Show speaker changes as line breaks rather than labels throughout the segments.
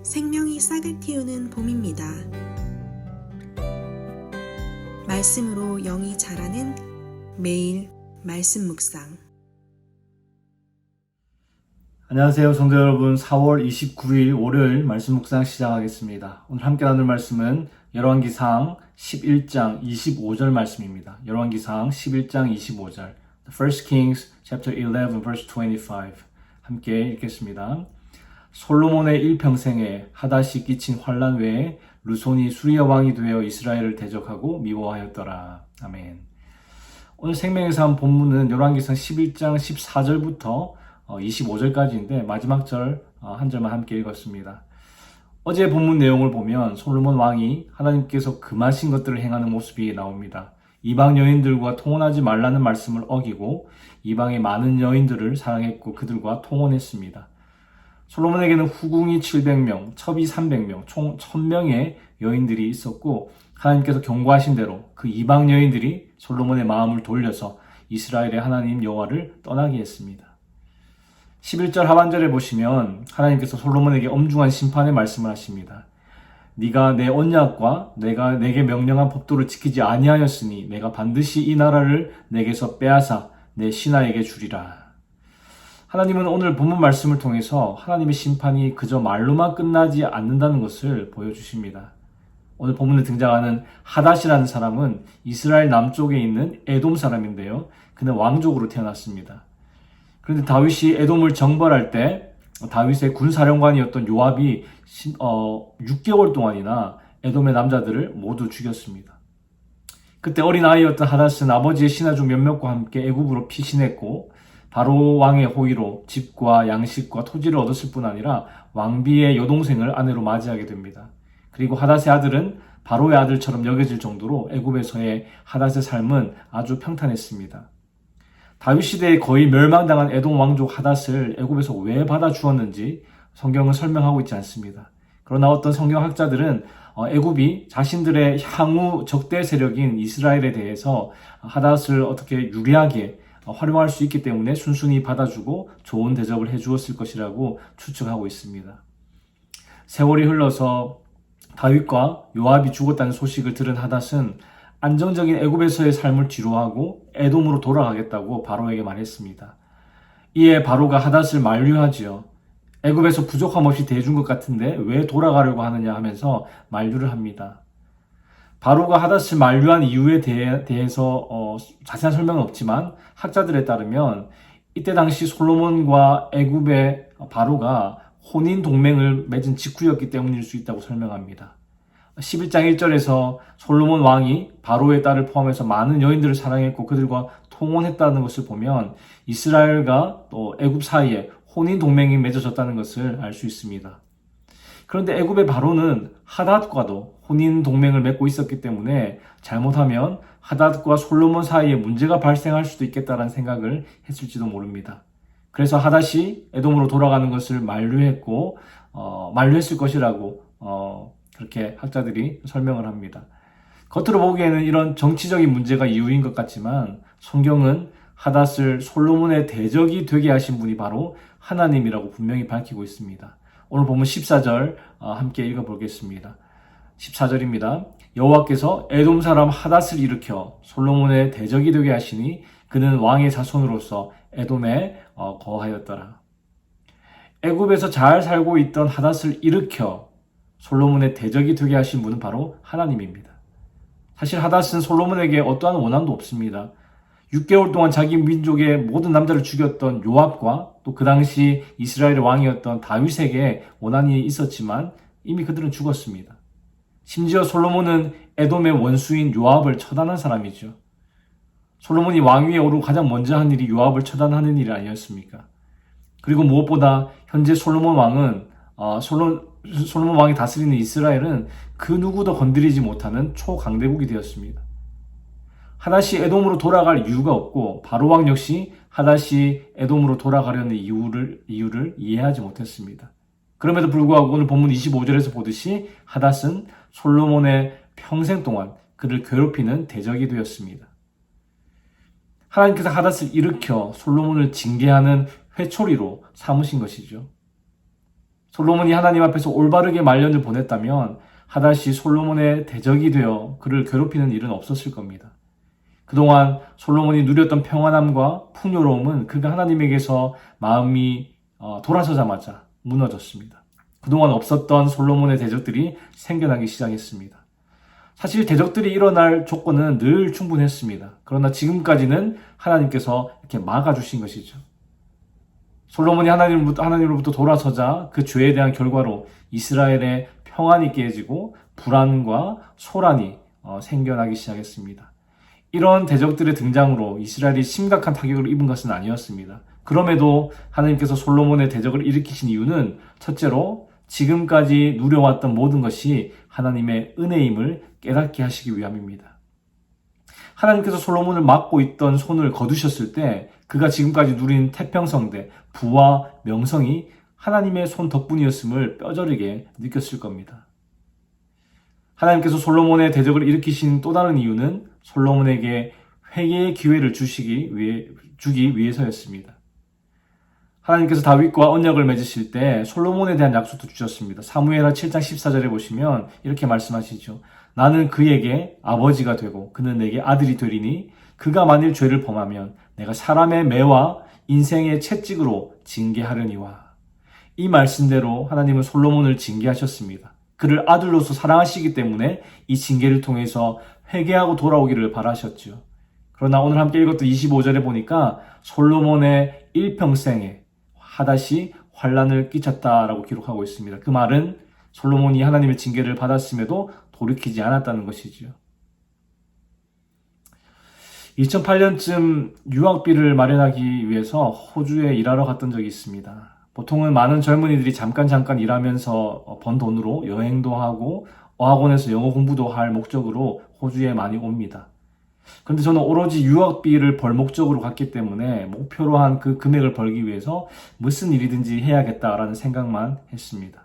생명이 싹을 틔우는 봄입니다. 말씀으로 영이 자라는 매일 말씀 묵상.
안녕하세요, 성도 여러분. 4월 29일 월요일 말씀 묵상 시작하겠습니다. 오늘 함께 나눌 말씀은 열왕기상 11장 25절 말씀입니다. 열왕기상 11장 25절. First Kings chapter 11 verse 25. 함께 읽겠습니다. 솔로몬의 일평생에 하닷이 끼친 환난 외에 르손이 수리아 왕이 되어 이스라엘을 대적하고 미워하였더라. 아멘. 오늘 생명의 삶 본문은 열왕기상 11장 14절부터 25절까지인데 마지막 절 한 절만 함께 읽었습니다. 어제 본문 내용을 보면 솔로몬 왕이 하나님께서 금하신 것들을 행하는 모습이 나옵니다. 이방 여인들과 통혼하지 말라는 말씀을 어기고 이방의 많은 여인들을 사랑했고 그들과 통혼했습니다. 솔로몬에게는 후궁이 700명, 첩이 300명, 총 1000명의 여인들이 있었고 하나님께서 경고하신 대로 그 이방 여인들이 솔로몬의 마음을 돌려서 이스라엘의 하나님 여호와를 떠나게 했습니다. 11절 하반절에 보시면 하나님께서 솔로몬에게 엄중한 심판의 말씀을 하십니다. 네가 내 언약과 내가 내게 명령한 법도를 지키지 아니하였으니 내가 반드시 이 나라를 내게서 빼앗아 내 신하에게 주리라. 하나님은 오늘 본문 말씀을 통해서 하나님의 심판이 그저 말로만 끝나지 않는다는 것을 보여주십니다. 오늘 본문에 등장하는 하닷이라는 사람은 이스라엘 남쪽에 있는 에돔 사람인데요. 그는 왕족으로 태어났습니다. 그런데 다윗이 에돔을 정벌할 때 다윗의 군사령관이었던 요압이 6개월 동안이나 에돔의 남자들을 모두 죽였습니다. 그때 어린 아이였던 하닷은 아버지의 신하 중 몇몇과 함께 애굽으로 피신했고 바로 왕의 호의로 집과 양식과 토지를 얻었을 뿐 아니라 왕비의 여동생을 아내로 맞이하게 됩니다. 그리고 하닷의 아들은 바로의 아들처럼 여겨질 정도로 애굽에서의 하닷의 삶은 아주 평탄했습니다. 다윗 시대에 거의 멸망당한 에돔 왕족 하닷을 애굽에서 왜 받아주었는지 성경은 설명하고 있지 않습니다. 그러나 어떤 성경학자들은 애굽이 자신들의 향후 적대 세력인 이스라엘에 대해서 하닷을 어떻게 유리하게 활용할 수 있기 때문에 순순히 받아주고 좋은 대접을 해주었을 것이라고 추측하고 있습니다. 세월이 흘러서 다윗과 요압이 죽었다는 소식을 들은 하닷은 안정적인 애굽에서의 삶을 뒤로하고 에돔으로 돌아가겠다고 바로에게 말했습니다. 이에 바로가 하닷을 만류하지요. 애굽에서 부족함 없이 대해준 것 같은데 왜 돌아가려고 하느냐 하면서 만류를 합니다. 바로가 하닷을 만류한 이유에 대해서 자세한 설명은 없지만 학자들에 따르면 이때 당시 솔로몬과 애굽의 바로가 혼인 동맹을 맺은 직후였기 때문일 수 있다고 설명합니다. 11장 1절에서 솔로몬 왕이 바로의 딸을 포함해서 많은 여인들을 사랑했고 그들과 통혼했다는 것을 보면 이스라엘과 또 애굽 사이에 혼인 동맹이 맺어졌다는 것을 알 수 있습니다. 그런데 애굽의 바로는 하닷과도 혼인 동맹을 맺고 있었기 때문에 잘못하면 하닷과 솔로몬 사이에 문제가 발생할 수도 있겠다는 생각을 했을지도 모릅니다. 그래서 하닷이 에돔으로 돌아가는 것을 만류했고 만류했을 것이라고 그렇게 학자들이 설명을 합니다. 겉으로 보기에는 이런 정치적인 문제가 이유인 것 같지만 성경은 하닷을 솔로몬의 대적이 되게 하신 분이 바로 하나님이라고 분명히 밝히고 있습니다. 오늘 보면 14절 함께 읽어보겠습니다. 14절입니다. 여호와께서 에돔 사람 하닷을 일으켜 솔로몬의 대적이 되게 하시니 그는 왕의 자손으로서 에돔에 거하였더라. 애굽에서 잘 살고 있던 하닷을 일으켜 솔로몬의 대적이 되게 하신 분은 바로 하나님입니다. 사실 하닷은 솔로몬에게 어떠한 원한도 없습니다. 6개월 동안 자기 민족의 모든 남자를 죽였던 요압과 또 그 당시 이스라엘의 왕이었던 다윗에게 원한이 있었지만 이미 그들은 죽었습니다. 심지어 솔로몬은 에돔의 원수인 요압을 처단한 사람이죠. 솔로몬이 왕위에 오르고 가장 먼저 한 일이 요압을 처단하는 일이 아니었습니까? 그리고 무엇보다 현재 솔로몬 왕이 다스리는 이스라엘은 그 누구도 건드리지 못하는 초강대국이 되었습니다. 하닷이 에돔으로 돌아갈 이유가 없고 바로 왕 역시 하닷이 에돔으로 돌아가려는 이유를 이해하지 못했습니다. 그럼에도 불구하고 오늘 본문 25절에서 보듯이 하닷은 솔로몬의 평생 동안 그를 괴롭히는 대적이 되었습니다. 하나님께서 하닷을 일으켜 솔로몬을 징계하는 회초리로 삼으신 것이죠. 솔로몬이 하나님 앞에서 올바르게 말년을 보냈다면 하닷이 솔로몬의 대적이 되어 그를 괴롭히는 일은 없었을 겁니다. 그동안 솔로몬이 누렸던 평안함과 풍요로움은 그가 하나님에게서 마음이 돌아서자마자 무너졌습니다. 그동안 없었던 솔로몬의 대적들이 생겨나기 시작했습니다. 사실 대적들이 일어날 조건은 늘 충분했습니다. 그러나 지금까지는 하나님께서 이렇게 막아주신 것이죠. 솔로몬이 하나님으로부터 돌아서자 그 죄에 대한 결과로 이스라엘의 평안이 깨지고 불안과 소란이 생겨나기 시작했습니다. 이런 대적들의 등장으로 이스라엘이 심각한 타격을 입은 것은 아니었습니다. 그럼에도 하나님께서 솔로몬의 대적을 일으키신 이유는 첫째로 지금까지 누려왔던 모든 것이 하나님의 은혜임을 깨닫게 하시기 위함입니다. 하나님께서 솔로몬을 막고 있던 손을 거두셨을 때 그가 지금까지 누린 태평성대, 부와 명성이 하나님의 손 덕분이었음을 뼈저리게 느꼈을 겁니다. 하나님께서 솔로몬의 대적을 일으키신 또 다른 이유는 솔로몬에게 회개의 기회를 주기 위해서였습니다. 하나님께서 다윗과 언약을 맺으실 때 솔로몬에 대한 약속도 주셨습니다. 사무엘하 7장 14절에 보시면 이렇게 말씀하시죠. 나는 그에게 아버지가 되고 그는 내게 아들이 되리니 그가 만일 죄를 범하면 내가 사람의 매와 인생의 채찍으로 징계하려니와. 이 말씀대로 하나님은 솔로몬을 징계하셨습니다. 그를 아들로서 사랑하시기 때문에 이 징계를 통해서 회개하고 돌아오기를 바라셨죠. 그러나 오늘 함께 읽었던 25절에 보니까 솔로몬의 일평생에 하닷이 환난을 끼쳤다라고 기록하고 있습니다. 그 말은 솔로몬이 하나님의 징계를 받았음에도 돌이키지 않았다는 것이죠. 2008년쯤 유학비를 마련하기 위해서 호주에 일하러 갔던 적이 있습니다. 보통은 많은 젊은이들이 잠깐 일하면서 번 돈으로 여행도 하고 어학원에서 영어 공부도 할 목적으로 호주에 많이 옵니다. 그런데 저는 오로지 유학비를 벌 목적으로 갔기 때문에 목표로 한 그 금액을 벌기 위해서 무슨 일이든지 해야겠다라는 생각만 했습니다.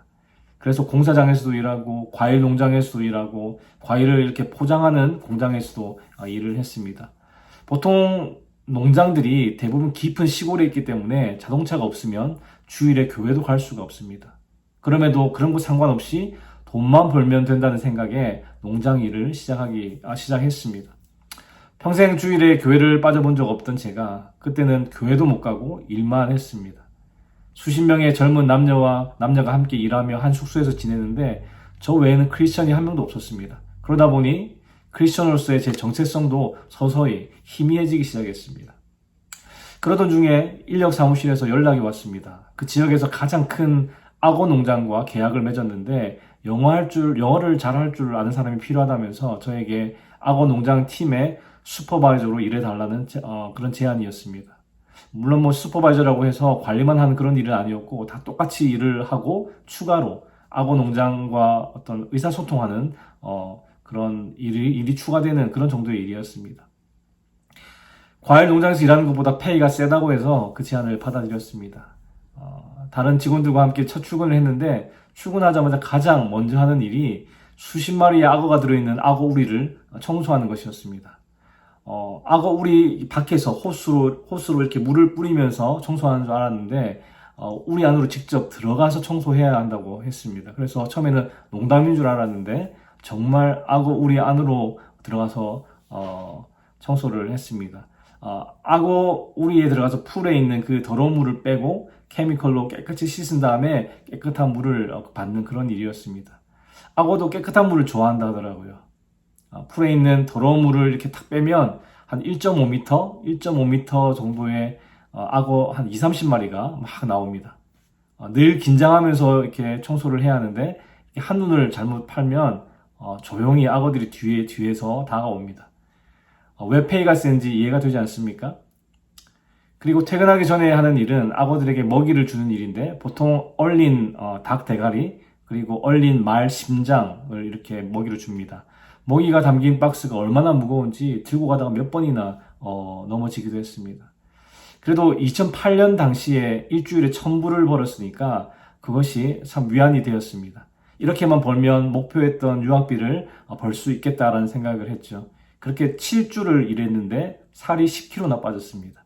그래서 공사장에서도 일하고 과일 농장에서도 일하고 과일을 이렇게 포장하는 공장에서도 일을 했습니다. 보통 농장들이 대부분 깊은 시골에 있기 때문에 자동차가 없으면 주일에 교회도 갈 수가 없습니다. 그럼에도 그런 거 상관없이 돈만 벌면 된다는 생각에 농장 일을 시작했습니다. 평생 주일에 교회를 빠져본 적 없던 제가 그때는 교회도 못 가고 일만 했습니다. 수십 명의 젊은 남녀가 함께 일하며 한 숙소에서 지내는데 저 외에는 크리스천이 한 명도 없었습니다. 그러다 보니 크리스천으로서의 제 정체성도 서서히 희미해지기 시작했습니다. 그러던 중에 인력 사무실에서 연락이 왔습니다. 그 지역에서 가장 큰 악어 농장과 계약을 맺었는데 영어를 잘할 줄 아는 사람이 필요하다면서 저에게 악어 농장 팀의 슈퍼바이저로 일해달라는 그런 제안이었습니다. 물론 슈퍼바이저라고 해서 관리만 하는 그런 일은 아니었고 다 똑같이 일을 하고 추가로 악어 농장과 어떤 의사소통하는 그런 일이 추가되는 그런 정도의 일이었습니다. 과일 농장에서 일하는 것보다 페이가 세다고 해서 그 제안을 받아들였습니다. 다른 직원들과 함께 첫 출근을 했는데 출근하자마자 가장 먼저 하는 일이 수십 마리의 악어가 들어있는 악어 우리를 청소하는 것이었습니다. 악어 우리 밖에서 호스로 이렇게 물을 뿌리면서 청소하는 줄 알았는데 우리 안으로 직접 들어가서 청소해야 한다고 했습니다. 그래서 처음에는 농담인 줄 알았는데 정말 악어 우리 안으로 들어가서 청소를 했습니다. 악어 우리에 들어가서 풀에 있는 그 더러운 물을 빼고 케미컬로 깨끗이 씻은 다음에 깨끗한 물을 받는 그런 일이었습니다. 악어도 깨끗한 물을 좋아한다 하더라고요. 풀에 있는 더러운 물을 이렇게 탁 빼면 한 1.5m 정도의 악어 한 20-30마리가 막 나옵니다. 늘 긴장하면서 이렇게 청소를 해야 하는데 한눈을 잘못 팔면 조용히 악어들이 뒤에서 다가옵니다. 왜 페이가 센지 이해가 되지 않습니까? 그리고 퇴근하기 전에 하는 일은 악어들에게 먹이를 주는 일인데 보통 얼린 닭 대가리 그리고 얼린 말 심장을 이렇게 먹이를 줍니다. 먹이가 담긴 박스가 얼마나 무거운지 들고 가다가 몇 번이나 넘어지기도 했습니다. 그래도 2008년 당시에 일주일에 1,000불을 벌었으니까 그것이 참 위안이 되었습니다. 이렇게만 벌면 목표했던 유학비를 벌 수 있겠다라는 생각을 했죠. 그렇게 7주를 일했는데 살이 10kg나 빠졌습니다.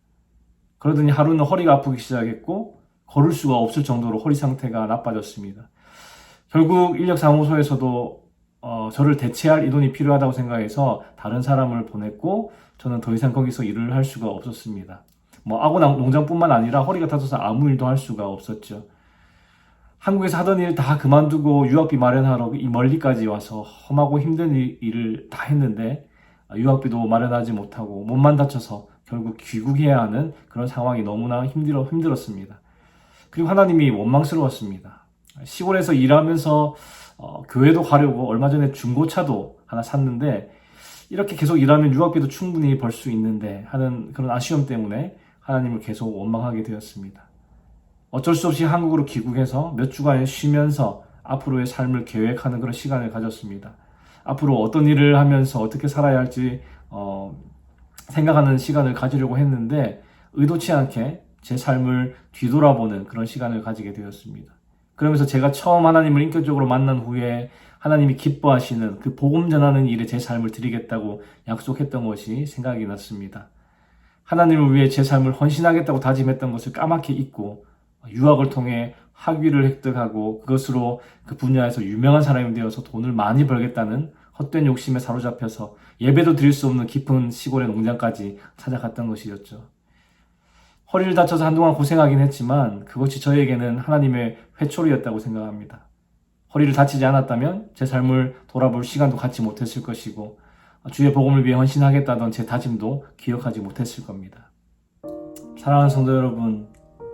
그러더니 하루는 허리가 아프기 시작했고 걸을 수가 없을 정도로 허리 상태가 나빠졌습니다. 결국 인력사무소에서도 저를 대체할 인원이 필요하다고 생각해서 다른 사람을 보냈고 저는 더 이상 거기서 일을 할 수가 없었습니다. 아구 농장뿐만 아니라 허리가 다쳐서 아무 일도 할 수가 없었죠. 한국에서 하던 일 다 그만두고 유학비 마련하러 이 멀리까지 와서 험하고 힘든 일을 다 했는데 유학비도 마련하지 못하고 몸만 다쳐서 결국 귀국해야 하는 그런 상황이 너무나 힘들었습니다. 그리고 하나님이 원망스러웠습니다. 시골에서 일하면서 교회도 가려고 얼마 전에 중고차도 하나 샀는데 이렇게 계속 일하면 유학비도 충분히 벌 수 있는데 하는 그런 아쉬움 때문에 하나님을 계속 원망하게 되었습니다. 어쩔 수 없이 한국으로 귀국해서 몇 주간 쉬면서 앞으로의 삶을 계획하는 그런 시간을 가졌습니다. 앞으로 어떤 일을 하면서 어떻게 살아야 할지 생각하는 시간을 가지려고 했는데 의도치 않게 제 삶을 뒤돌아보는 그런 시간을 가지게 되었습니다. 그러면서 제가 처음 하나님을 인격적으로 만난 후에 하나님이 기뻐하시는 그 복음 전하는 일에 제 삶을 드리겠다고 약속했던 것이 생각이 났습니다. 하나님을 위해 제 삶을 헌신하겠다고 다짐했던 것을 까맣게 잊고 유학을 통해 학위를 획득하고 그것으로 그 분야에서 유명한 사람이 되어서 돈을 많이 벌겠다는 헛된 욕심에 사로잡혀서 예배도 드릴 수 없는 깊은 시골의 농장까지 찾아갔던 것이었죠. 허리를 다쳐서 한동안 고생하긴 했지만 그것이 저에게는 하나님의 회초리였다고 생각합니다. 허리를 다치지 않았다면 제 삶을 돌아볼 시간도 갖지 못했을 것이고 주의 복음을 위해 헌신하겠다던 제 다짐도 기억하지 못했을 겁니다. 사랑하는 성도 여러분,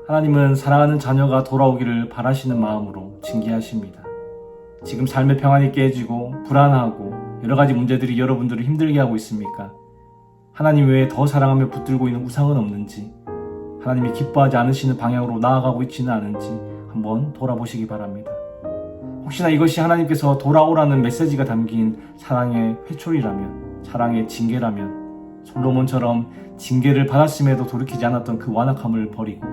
하나님은 사랑하는 자녀가 돌아오기를 바라시는 마음으로 징계하십니다. 지금 삶의 평안이 깨지고 불안하고 여러 가지 문제들이 여러분들을 힘들게 하고 있습니까? 하나님 외에 더 사랑하며 붙들고 있는 우상은 없는지, 하나님이 기뻐하지 않으시는 방향으로 나아가고 있지는 않은지 한번 돌아보시기 바랍니다. 혹시나 이것이 하나님께서 돌아오라는 메시지가 담긴 사랑의 회초리라면, 사랑의 징계라면 솔로몬처럼 징계를 받았음에도 돌이키지 않았던 그 완악함을 버리고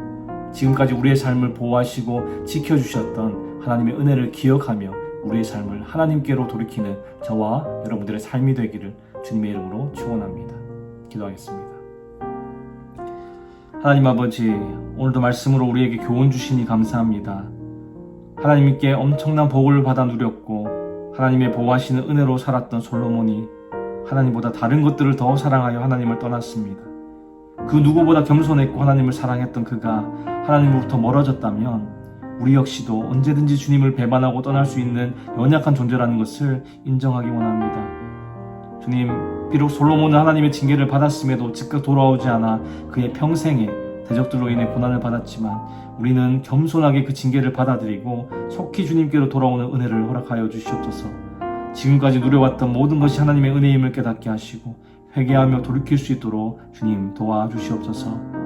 지금까지 우리의 삶을 보호하시고 지켜주셨던 하나님의 은혜를 기억하며 우리의 삶을 하나님께로 돌이키는 저와 여러분들의 삶이 되기를 주님의 이름으로 축원합니다. 기도하겠습니다. 하나님 아버지, 오늘도 말씀으로 우리에게 교훈 주시니 감사합니다. 하나님께 엄청난 복을 받아 누렸고 하나님의 보호하시는 은혜로 살았던 솔로몬이 하나님보다 다른 것들을 더 사랑하여 하나님을 떠났습니다. 그 누구보다 겸손했고 하나님을 사랑했던 그가 하나님으로부터 멀어졌다면 우리 역시도 언제든지 주님을 배반하고 떠날 수 있는 연약한 존재라는 것을 인정하기 원합니다. 주님, 비록 솔로몬은 하나님의 징계를 받았음에도 즉각 돌아오지 않아 그의 평생에 대적들로 인해 고난을 받았지만 우리는 겸손하게 그 징계를 받아들이고 속히 주님께로 돌아오는 은혜를 허락하여 주시옵소서. 지금까지 누려왔던 모든 것이 하나님의 은혜임을 깨닫게 하시고 회개하며 돌이킬 수 있도록 주님 도와주시옵소서.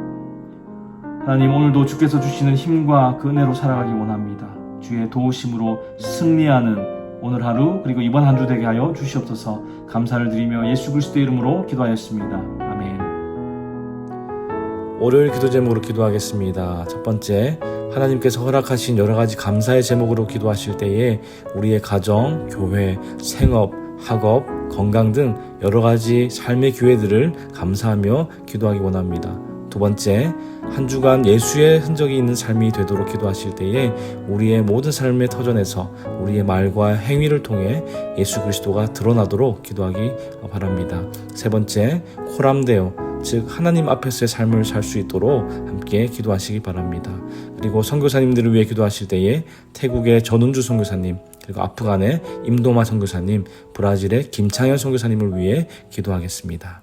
하나님, 오늘도 주께서 주시는 힘과 그 은혜로 살아가기 원합니다. 주의 도우심으로 승리하는 오늘 하루 그리고 이번 한 주 되게 하여 주시옵소서. 감사를 드리며 예수 그리스도의 이름으로 기도하였습니다. 아멘.
월요일 기도 제목으로 기도하겠습니다. 첫 번째, 하나님께서 허락하신 여러 가지 감사의 제목으로 기도하실 때에 우리의 가정, 교회, 생업, 학업, 건강 등 여러 가지 삶의 기회들을 감사하며 기도하기 원합니다. 두 번째, 한 주간 예수의 흔적이 있는 삶이 되도록 기도하실 때에 우리의 모든 삶의 터전에서 우리의 말과 행위를 통해 예수 그리스도가 드러나도록 기도하기 바랍니다. 세 번째, 코람데오, 즉 하나님 앞에서의 삶을 살 수 있도록 함께 기도하시기 바랍니다. 그리고 선교사님들을 위해 기도하실 때에 태국의 전운주 선교사님, 그리고 아프간의 임도마 선교사님, 브라질의 김창현 선교사님을 위해 기도하겠습니다.